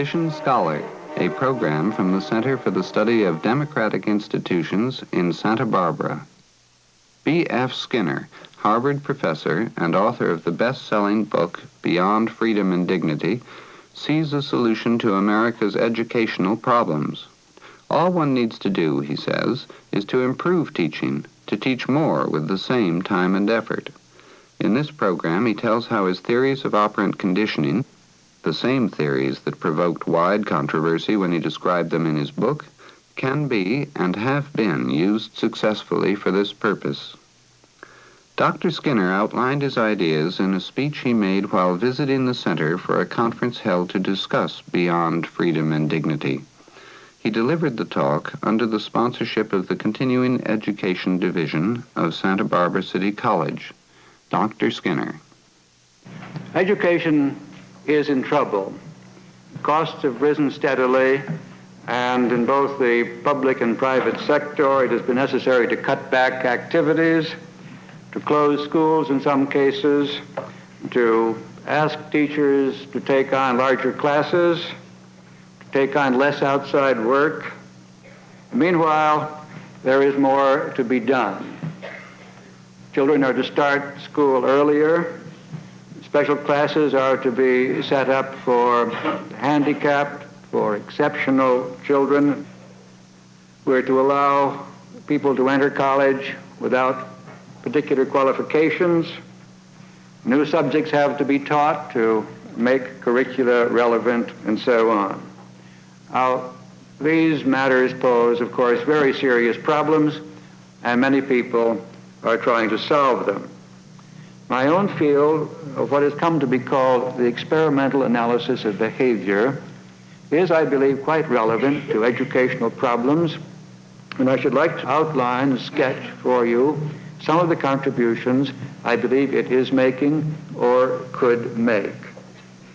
Conditioned Scholar, a program from the Center for the Study of Democratic Institutions in Santa Barbara. B.F. Skinner, Harvard professor and author of the best-selling book Beyond Freedom and Dignity, sees a solution to America's educational problems. All one needs to do, he says, is to improve teaching, to teach more with the same time and effort. In this program, he tells how his theories of operant conditioning, the same theories that provoked wide controversy when he described them in his book, can be and have been used successfully for this purpose. Dr. Skinner outlined his ideas in a speech he made while visiting the center for a conference held to discuss Beyond Freedom and Dignity. He delivered the talk under the sponsorship of the Continuing Education Division of Santa Barbara City College. Dr. Skinner. Education is in trouble. Costs have risen steadily, and in both the public and private sector, it has been necessary to cut back activities, to close schools in some cases, to ask teachers to take on larger classes, to take on less outside work. Meanwhile, there is more to be done. Children are to start school earlier. Special classes are to be set up for handicapped, for exceptional children. We're to allow people to enter college without particular qualifications. New subjects have to be taught to make curricula relevant, and so on. Now, these matters pose, of course, very serious problems, and many people are trying to solve them. My own field of what has come to be called the experimental analysis of behavior is, I believe, quite relevant to educational problems, and I should like to outline and sketch for you some of the contributions I believe it is making or could make.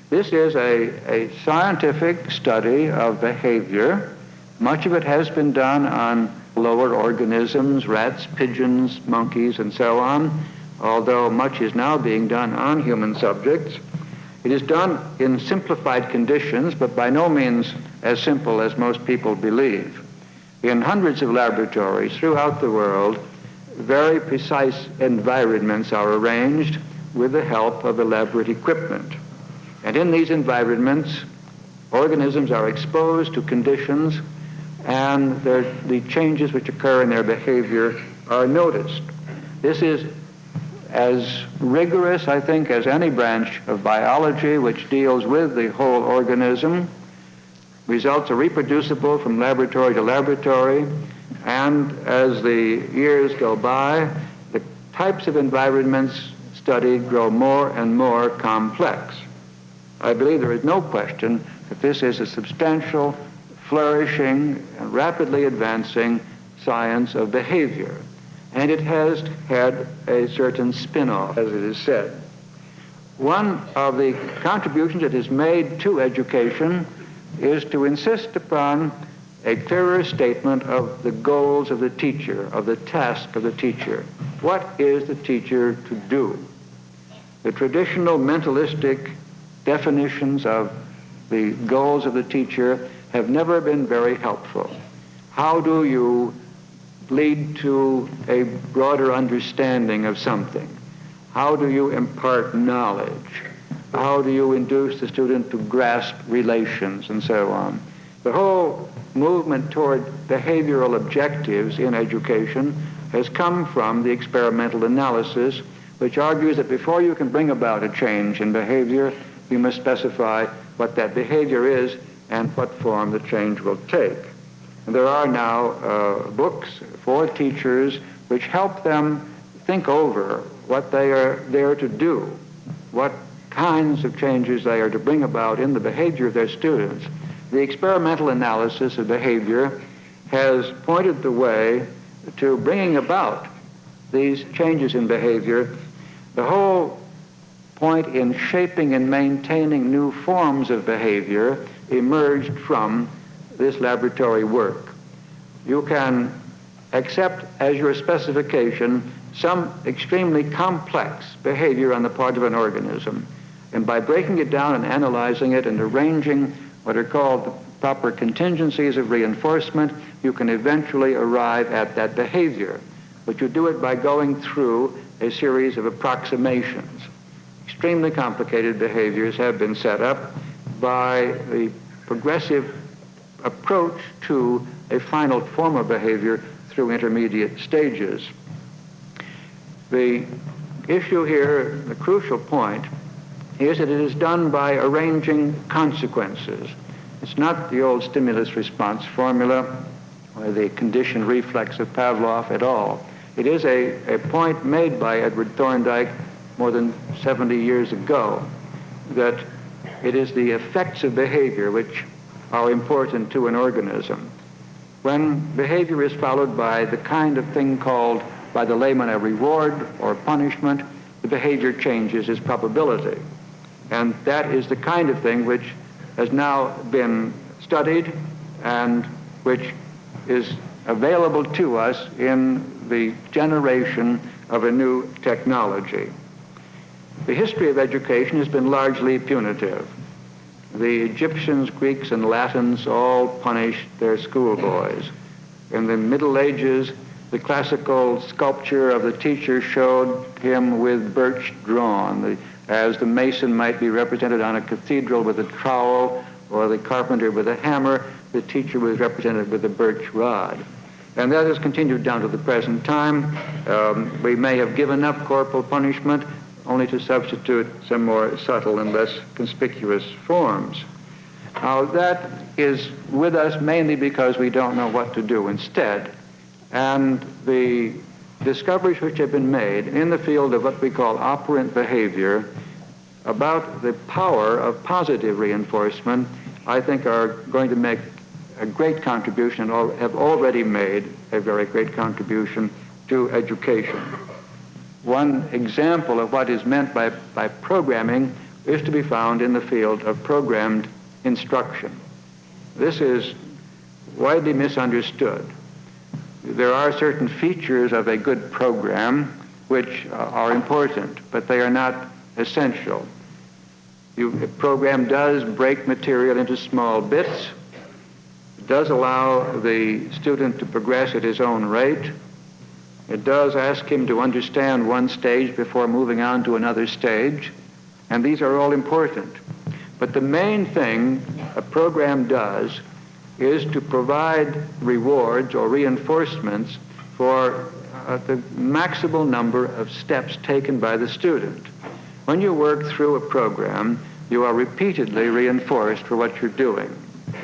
This is a scientific study of behavior. Much of it has been done on lower organisms, rats, pigeons, monkeys, and so on, although much is now being done on human subjects. It is done in simplified conditions, but by no means as simple as most people believe. In hundreds of laboratories throughout the world, very precise environments are arranged with the help of elaborate equipment. And in these environments, organisms are exposed to conditions, and the changes which occur in their behavior are noticed. This is as rigorous, I think, as any branch of biology which deals with the whole organism. Results are reproducible from laboratory to laboratory, and as the years go by, the types of environments studied grow more and more complex. I believe there is no question that this is a substantial, flourishing, and rapidly advancing science of behavior. And it has had a certain spin-off, as it is said. One of the contributions it has made to education is to insist upon a clearer statement of the goals of the teacher, of the task of the teacher. What is the teacher to do? The traditional mentalistic definitions of the goals of the teacher have never been very helpful. How do you lead to a broader understanding of something? How do you impart knowledge? How do you induce the student to grasp relations, and so on? The whole movement toward behavioral objectives in education has come from the experimental analysis, which argues that before you can bring about a change in behavior, you must specify what that behavior is and what form the change will take. And there are now books for teachers which help them think over what they are there to do, what kinds of changes they are to bring about in the behavior of their students. The experimental analysis of behavior has pointed the way to bringing about these changes in behavior. The whole point in shaping and maintaining new forms of behavior emerged from this laboratory work. You can accept as your specification some extremely complex behavior on the part of an organism, and by breaking it down and analyzing it and arranging what are called the proper contingencies of reinforcement, you can eventually arrive at that behavior. But you do it by going through a series of approximations. Extremely complicated behaviors have been set up by the progressive approach to a final form of behavior through intermediate stages. The issue here, the crucial point, is that it is done by arranging consequences. It's not the old stimulus response formula or the conditioned reflex of Pavlov at all. It is a point made by Edward Thorndike more than 70 years ago, that it is the effects of behavior which are important to an organism. When behavior is followed by the kind of thing called by the layman a reward or punishment, the behavior changes its probability. And that is the kind of thing which has now been studied and which is available to us in the generation of a new technology. The history of education has been largely punitive. The Egyptians, Greeks, and Latins all punished their schoolboys. In the Middle Ages, the classical sculpture of the teacher showed him with birch drawn, as the mason might be represented on a cathedral with a trowel, or the carpenter with a hammer. The teacher was represented with a birch rod. And that has continued down to the present time. We may have given up corporal punishment only to substitute some more subtle and less conspicuous forms. Now, that is with us mainly because we don't know what to do instead. And the discoveries which have been made in the field of what we call operant behavior about the power of positive reinforcement, I think are going to make a great contribution, and have already made a very great contribution to education. One example of what is meant by programming is to be found in the field of programmed instruction. This is widely misunderstood. There are certain features of a good program which are important, but they are not essential. A program does break material into small bits. It does allow the student to progress at his own rate. It does ask him to understand one stage before moving on to another stage, and these are all important. But the main thing a program does is to provide rewards or reinforcements for the maximal number of steps taken by the student. When you work through a program, you are repeatedly reinforced for what you're doing.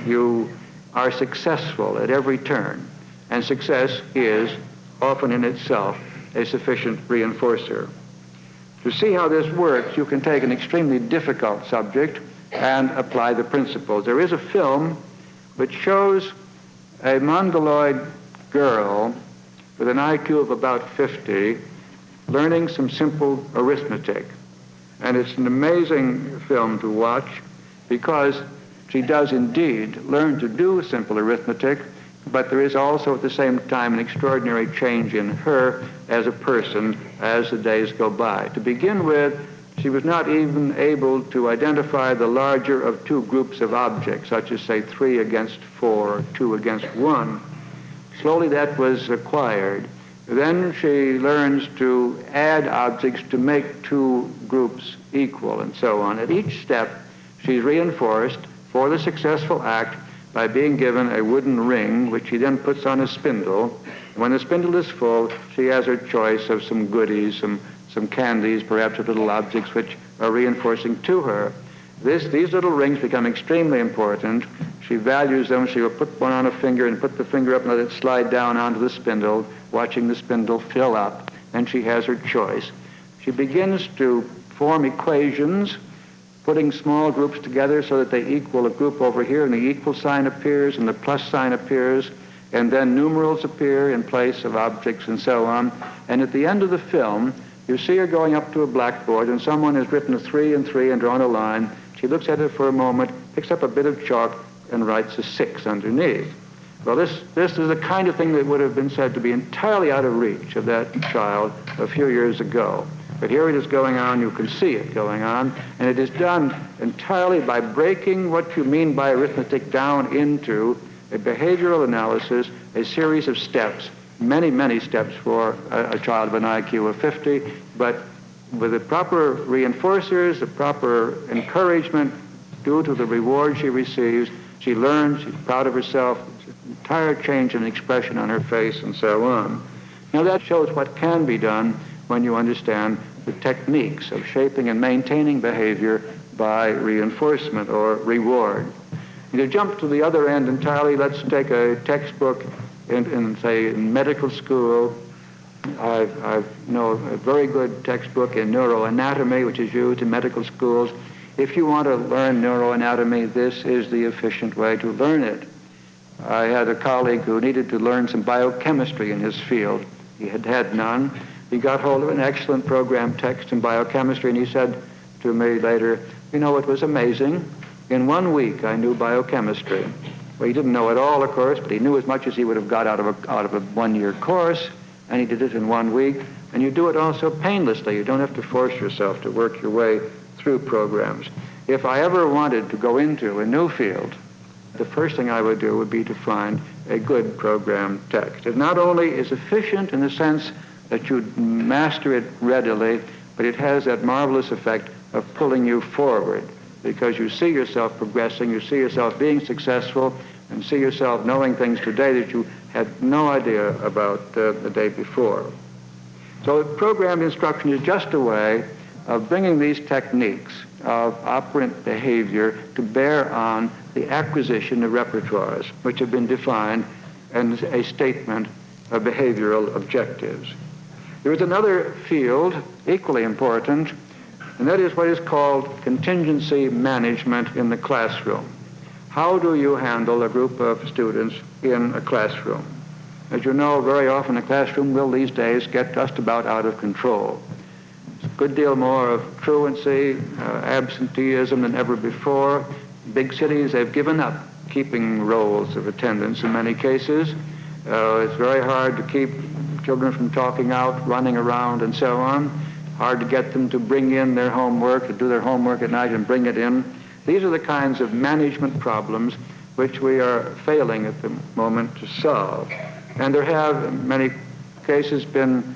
You are successful at every turn, and success is often in itself a sufficient reinforcer. To see how this works, you can take an extremely difficult subject and apply the principles. There is a film which shows a Mongoloid girl with an IQ of about 50 learning some simple arithmetic. And it's an amazing film to watch because she does indeed learn to do simple arithmetic, but there is also at the same time an extraordinary change in her as a person as the days go by. To begin with, she was not even able to identify the larger of two groups of objects, such as, say, 3 against 4 or 2 against 1. Slowly that was acquired. Then she learns to add objects to make two groups equal and so on. At each step, she's reinforced for the successful act by being given a wooden ring, which she then puts on a spindle. When the spindle is full, she has her choice of some goodies, some candies, perhaps of little objects which are reinforcing to her. These little rings become extremely important. She values them. She will put one on a finger and put the finger up and let it slide down onto the spindle, watching the spindle fill up. Then she has her choice. She begins to form equations, putting small groups together so that they equal a group over here, and the equal sign appears and the plus sign appears, and then numerals appear in place of objects and so on. And at the end of the film, you see her going up to a blackboard, and someone has written a 3 and 3 and drawn a line. She looks at it for a moment, picks up a bit of chalk, and writes a 6 underneath. Well, this is the kind of thing that would have been said to be entirely out of reach of that child a few years ago. But here it is going on, you can see it going on, and it is done entirely by breaking what you mean by arithmetic down into a behavioral analysis, a series of steps, many, many steps for a child of an IQ of 50, but with the proper reinforcers, the proper encouragement due to the reward she receives, she learns, she's proud of herself, entire change in expression on her face, and so on. Now that shows what can be done when you understand the techniques of shaping and maintaining behavior by reinforcement or reward. And to jump to the other end entirely, let's take a textbook in medical school. I know a very good textbook in neuroanatomy, which is used in medical schools. If you want to learn neuroanatomy, this is the efficient way to learn it. I had a colleague who needed to learn some biochemistry in his field. He had had none. He got hold of an excellent program text in biochemistry, and he said to me later, you know, it was amazing. In 1 week, I knew biochemistry. Well, he didn't know it all, of course, but he knew as much as he would have got out of a one-year course, and he did it in 1 week. And you do it also painlessly. You don't have to force yourself to work your way through programs. If I ever wanted to go into a new field, the first thing I would do would be to find a good program text. It not only is efficient in the sense that you master it readily, but it has that marvelous effect of pulling you forward, because you see yourself progressing, you see yourself being successful, and see yourself knowing things today that you had no idea about the day before. So programmed instruction is just a way of bringing these techniques of operant behavior to bear on the acquisition of repertoires, which have been defined as a statement of behavioral objectives. There is another field equally important, and that is what is called contingency management in the classroom. How do you handle a group of students in a classroom? As you know, very often a classroom will these days get just about out of control. It's a good deal more of truancy, absenteeism than ever before. Big cities, they've given up keeping rolls of attendance in many cases. It's very hard to keep children from talking out, running around, and so on. Hard to get them to bring in their homework, to do their homework at night and bring it in. These are the kinds of management problems which we are failing at the moment to solve. And there have, in many cases, been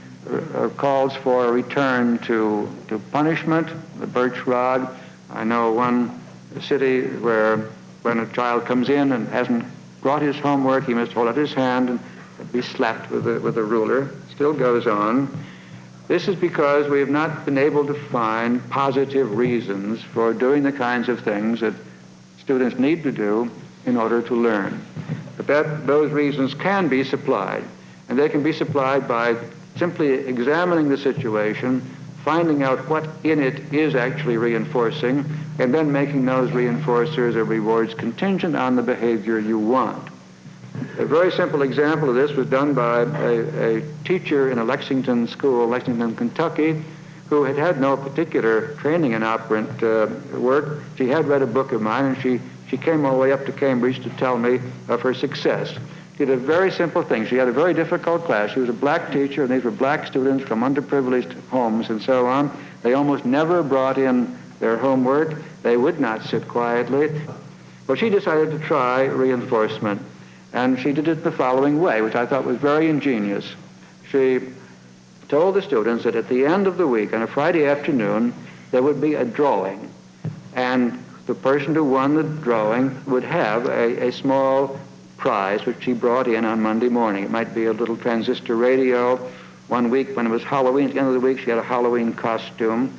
calls for a return to punishment, the birch rod. I know one city where when a child comes in and hasn't brought his homework, he must hold out his hand and be slapped with a ruler. Still goes on. This is because we have not been able to find positive reasons for doing the kinds of things that students need to do in order to learn. But those reasons can be supplied, and they can be supplied by simply examining the situation, finding out what in it is actually reinforcing, and then making those reinforcers or rewards contingent on the behavior you want. A very simple example of this was done by a teacher in a Lexington school, Lexington, Kentucky, who had had no particular training in operant work. She had read a book of mine, and she came all the way up to Cambridge to tell me of her success. She did a very simple thing. She had a very difficult class. She was a black teacher, and these were black students from underprivileged homes and so on. They almost never brought in their homework. They would not sit quietly. Well, she decided to try reinforcement. And she did it the following way, which I thought was very ingenious. She told the students that at the end of the week, on a Friday afternoon, there would be a drawing. And the person who won the drawing would have a small prize, which she brought in on Monday morning. It might be a little transistor radio. 1 week, when it was Halloween, at the end of the week, she had a Halloween costume.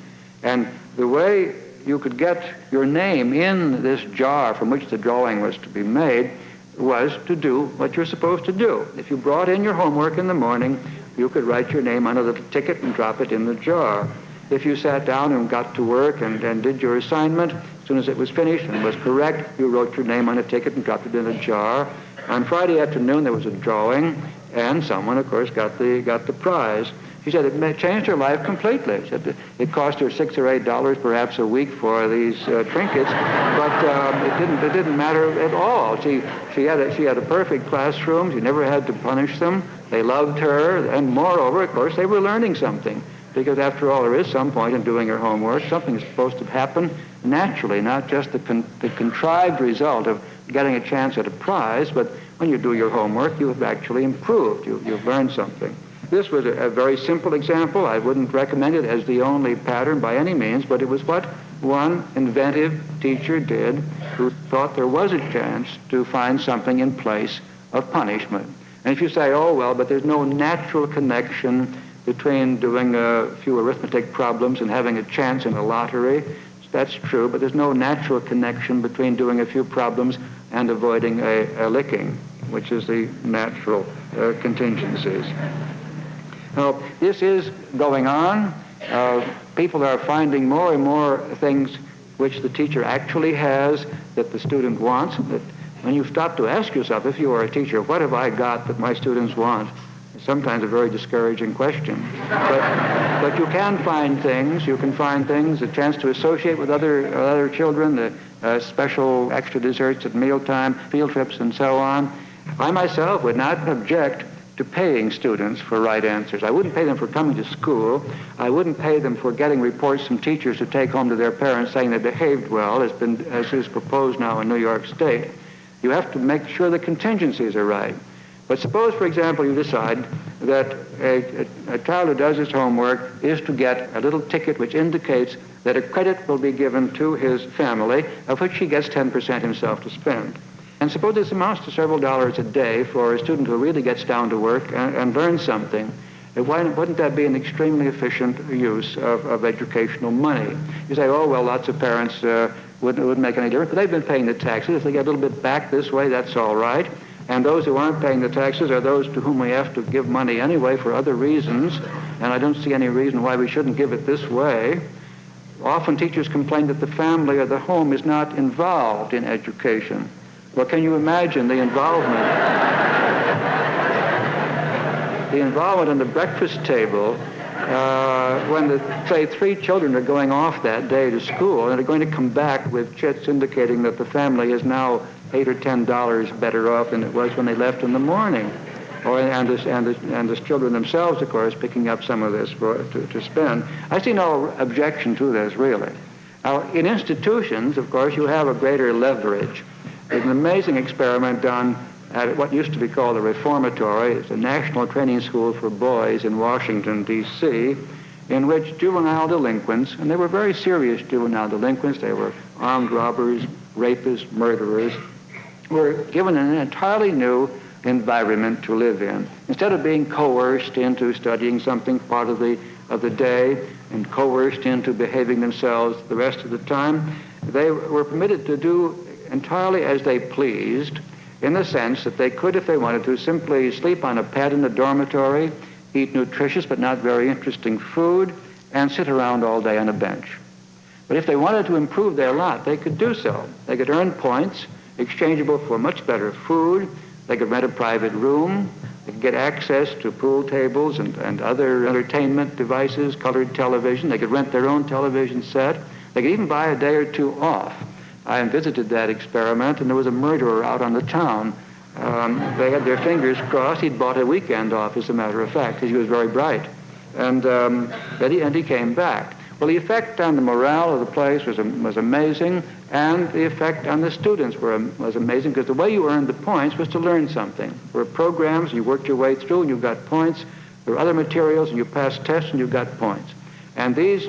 And the way you could get your name in this jar from which the drawing was to be made was to do what you're supposed to do. If you brought in your homework in the morning, you could write your name on a little ticket and drop it in the jar. If you sat down and got to work and did your assignment, as soon as it was finished and was correct, you wrote your name on a ticket and dropped it in a jar. On Friday afternoon, there was a drawing, and someone, of course, got the prize. She said it changed her life completely. She said it cost her $6 or $8 perhaps a week for these trinkets, but it didn't matter at all. She had a perfect classroom. She never had to punish them. They loved her, and moreover, of course, they were learning something. because after all, there is some point in doing your homework. Something is supposed to happen naturally, not just the contrived result of getting a chance at a prize, but when you do your homework, you have actually improved. You've learned something. This was a very simple example. I wouldn't recommend it as the only pattern by any means, but it was what one inventive teacher did who thought there was a chance to find something in place of punishment. And if you say, oh, well, but there's no natural connection between doing a few arithmetic problems and having a chance in a lottery, that's true, but there's no natural connection between doing a few problems and avoiding a licking, which is the natural contingencies. Now, this is going on. People are finding more and more things which the teacher actually has that the student wants. That when you stop to ask yourself, if you are a teacher, what have I got that my students want? It's sometimes a very discouraging question. But you can find things. You can find things, a chance to associate with other children, the special extra desserts at mealtime, field trips, and so on. I myself would not object to paying students for right answers. I wouldn't pay them for coming to school. I wouldn't pay them for getting reports from teachers to take home to their parents saying they behaved well, as is proposed now in New York State. You have to make sure the contingencies are right. But suppose, for example, you decide that a child who does his homework is to get a little ticket which indicates that a credit will be given to his family, of which he gets 10% himself to spend. And suppose this amounts to several dollars a day for a student who really gets down to work and learns something. Wouldn't that be an extremely efficient use of educational money? You say, oh, well, lots of parents wouldn't make any difference, but they've been paying the taxes. If they get a little bit back this way, that's all right. And those who aren't paying the taxes are those to whom we have to give money anyway for other reasons, and I don't see any reason why we shouldn't give it this way. Often teachers complain that the family or the home is not involved in education. Well, can you imagine the involvement? The involvement on the breakfast table when, say, 3 children are going off that day to school and are going to come back with chits indicating that the family is now $8 or $10 better off than it was when they left in the morning. And the children themselves, of course, picking up some of this to spend. I see no objection to this, really. Now, in institutions, of course, you have a greater leverage. There's an amazing experiment done at what used to be called a reformatory. It's a national training school for boys in Washington, D.C., in which juvenile delinquents, and they were very serious juvenile delinquents, they were armed robbers, rapists, murderers, were given an entirely new environment to live in. Instead of being coerced into studying something part of the day and coerced into behaving themselves the rest of the time, they were permitted to do entirely as they pleased, in the sense that they could, if they wanted to, simply sleep on a pad in the dormitory, eat nutritious but not very interesting food, and sit around all day on a bench. But if they wanted to improve their lot, they could do so. They could earn points, exchangeable for much better food. They could rent a private room. They could get access to pool tables and other entertainment devices, colored television. They could rent their own television set. They could even buy a day or 2 off. I visited that experiment, and there was a murderer out on the town. They had their fingers crossed. He'd bought a weekend off, as a matter of fact, because he was very bright. And he came back. Well, the effect on the morale of the place was amazing, and the effect on the students was amazing, because the way you earned the points was to learn something. There were programs, you worked your way through, and you got points. There were other materials, and you passed tests, and you got points. And these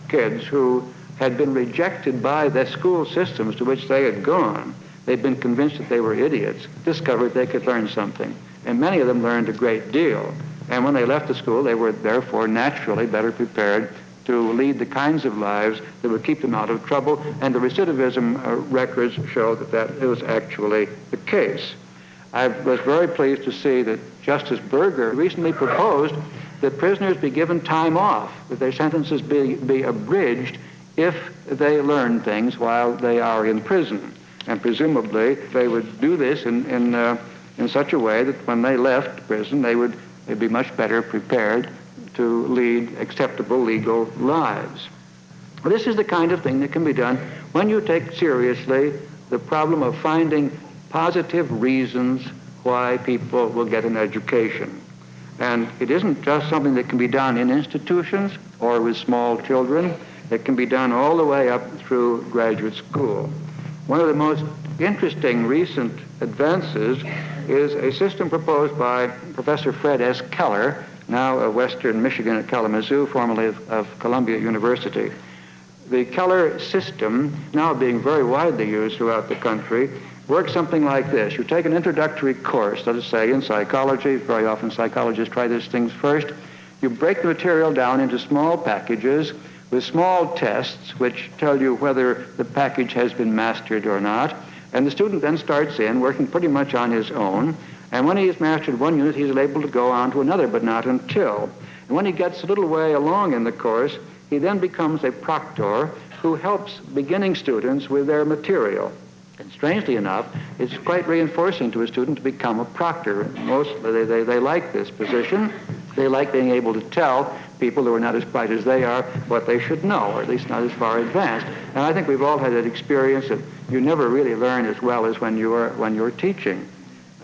kids who had been rejected by the school systems to which they had gone, they'd been convinced that they were idiots, discovered they could learn something. And many of them learned a great deal. And when they left the school, they were therefore naturally better prepared to lead the kinds of lives that would keep them out of trouble. And the recidivism records show that it was actually the case. I was very pleased to see that Justice Berger recently proposed that prisoners be given time off, that their sentences be abridged if they learn things while they are in prison. And presumably they would do this in such a way that when they left prison, they'd be much better prepared to lead acceptable legal lives. Well, this is the kind of thing that can be done when you take seriously the problem of finding positive reasons why people will get an education. And it isn't just something that can be done in institutions or with small children. It can be done all the way up through graduate school. One of the most interesting recent advances is a system proposed by Professor Fred S. Keller, now of Western Michigan at Kalamazoo, formerly of Columbia University. The Keller system, now being very widely used throughout the country, works something like this. You take an introductory course, let us say in psychology. Very often psychologists try these things first. You break the material down into small packages with small tests which tell you whether the package has been mastered or not. And the student then starts in working pretty much on his own. And when he has mastered one unit, he's able to go on to another, but not until. And when he gets a little way along in the course, he then becomes a proctor who helps beginning students with their material. And strangely enough, it's quite reinforcing to a student to become a proctor. Mostly they like this position. They like being able to tell people who are not as bright as they are what they should know, or at least not as far advanced. And I think we've all had that experience that you never really learn as well as when you're teaching.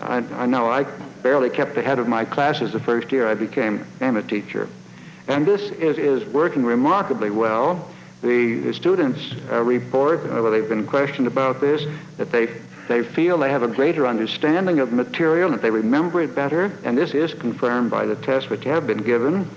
I know I barely kept ahead of my classes the first year I became a teacher. And this is working remarkably well. The students report, well, they've been questioned about this, that they feel they have a greater understanding of the material, that they remember it better, and this is confirmed by the tests which have been given.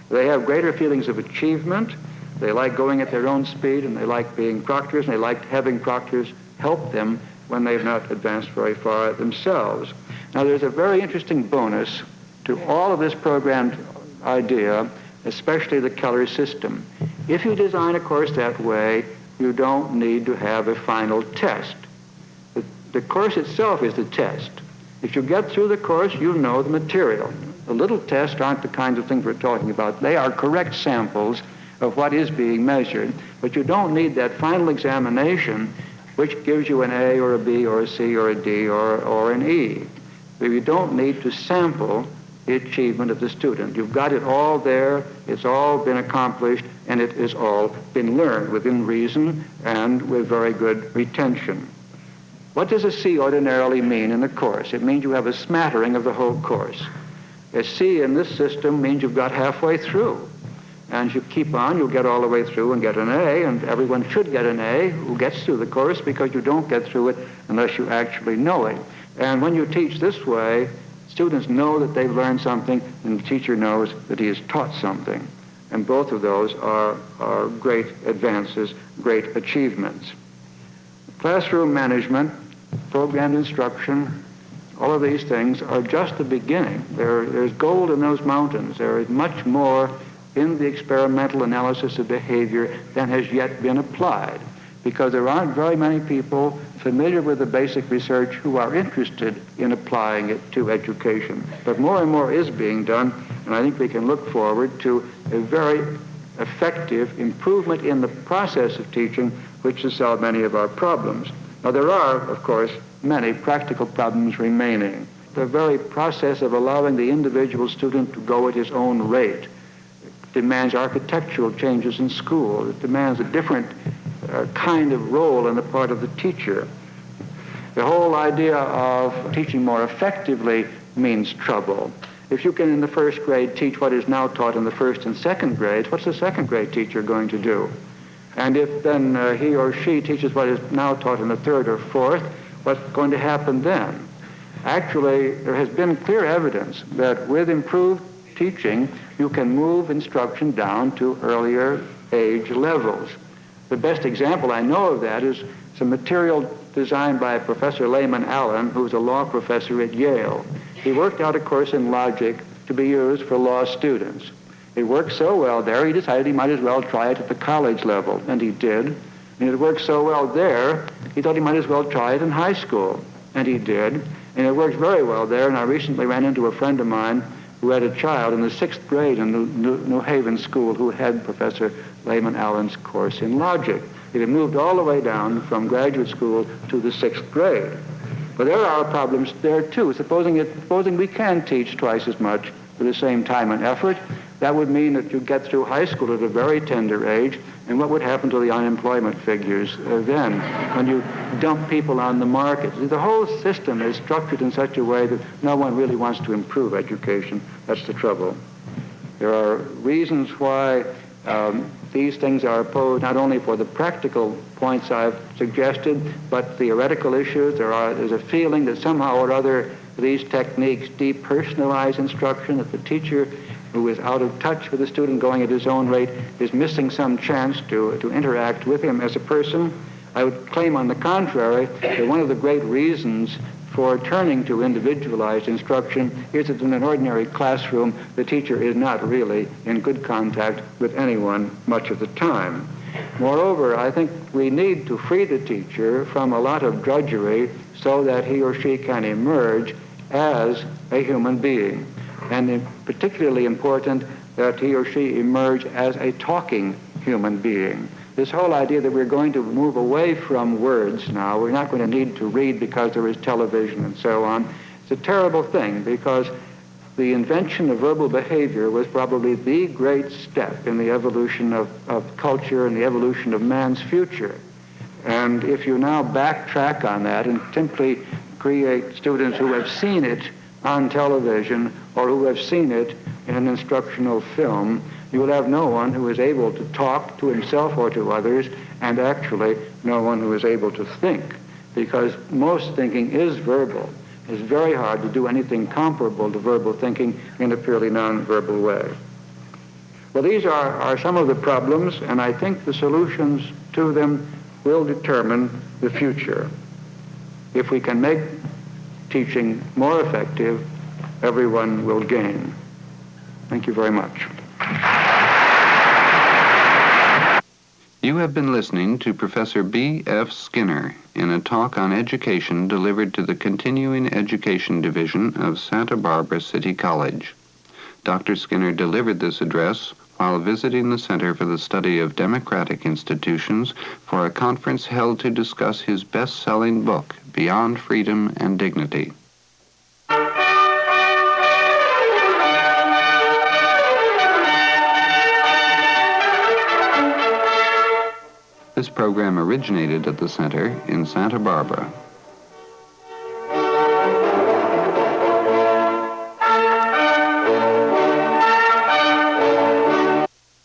They have greater feelings of achievement. They like going at their own speed, and they like being proctors, and they like having proctors help them when they've not advanced very far themselves. Now, there's a very interesting bonus to all of this programmed idea, especially the Keller system. If you design a course that way, you don't need to have a final test. The course itself is the test. If you get through the course, you know the material. The little tests aren't the kinds of things we're talking about. They are correct samples of what is being measured, but you don't need that final examination which gives you an A or a B or a C or a D or an E. You don't need to sample the achievement of the student. You've got it all there, it's all been accomplished, and it has all been learned within reason and with very good retention. What does a C ordinarily mean in a course? It means you have a smattering of the whole course. A C in this system means you've got halfway through. And you keep on, you'll get all the way through and get an A, and everyone should get an A who gets through the course, because you don't get through it unless you actually know it. And when you teach this way, students know that they've learned something, and the teacher knows that he has taught something. And both of those are great advances, great achievements. Classroom management, programmed instruction, all of these things are just the beginning. There's gold in those mountains. There is much more in the experimental analysis of behavior than has yet been applied, because there aren't very many people familiar with the basic research who are interested in applying it to education. But more and more is being done, and I think we can look forward to a very effective improvement in the process of teaching, which has solved many of our problems. Now, there are, of course, many practical problems remaining. The very process of allowing the individual student to go at his own rate demands architectural changes in school. It demands a different kind of role on the part of the teacher. The whole idea of teaching more effectively means trouble. If you can in the first grade teach what is now taught in the first and second grades, what's the second grade teacher going to do? And if then he or she teaches what is now taught in the third or fourth, what's going to happen then? Actually, there has been clear evidence that with improved teaching, you can move instruction down to earlier age levels. The best example I know of that is some material designed by Professor Lehman Allen, who's a law professor at Yale. He worked out a course in logic to be used for law students. It worked so well there, he decided he might as well try it at the college level, and he did. And it worked so well there, he thought he might as well try it in high school, and he did. And it worked very well there, and I recently ran into a friend of mine who had a child in the 6th grade in the New Haven school who had Professor Lehman Allen's course in logic. It had moved all the way down from graduate school to the 6th grade. But there are problems there too. Supposing we can teach twice as much for the same time and effort, That would mean that you get through high school at a very tender age, and what would happen to the unemployment figures then when you dump people on the market? The whole system is structured in such a way that no one really wants to improve education. That's the trouble. There are reasons why these things are opposed, not only for the practical points I've suggested, but theoretical issues. There's a feeling that somehow or other these techniques depersonalize instruction, that the teacher who is out of touch with the student going at his own rate is missing some chance to interact with him as a person. I would claim, on the contrary, that one of the great reasons for turning to individualized instruction is that in an ordinary classroom, the teacher is not really in good contact with anyone much of the time. Moreover, I think we need to free the teacher from a lot of drudgery so that he or she can emerge as a human being. And particularly important that he or she emerge as a talking human being. This whole idea that we're going to move away from words now, we're not going to need to read because there is television and so on, it's a terrible thing, because the invention of verbal behavior was probably the great step in the evolution of culture and the evolution of man's future. And if you now backtrack on that and simply create students who have seen it on television or who have seen it in an instructional film, you will have no one who is able to talk to himself or to others, and actually no one who is able to think, because most thinking is verbal. It's very hard to do anything comparable to verbal thinking in a purely non-verbal way. Well, these are some of the problems, and I think the solutions to them will determine the future. If we can make teaching more effective, everyone will gain. Thank you very much. You have been listening to Professor B.F. Skinner in a talk on education delivered to the Continuing Education Division of Santa Barbara City College. Dr. Skinner delivered this address while visiting the Center for the Study of Democratic Institutions for a conference held to discuss his best-selling book, Beyond Freedom and Dignity. This program originated at the Center in Santa Barbara.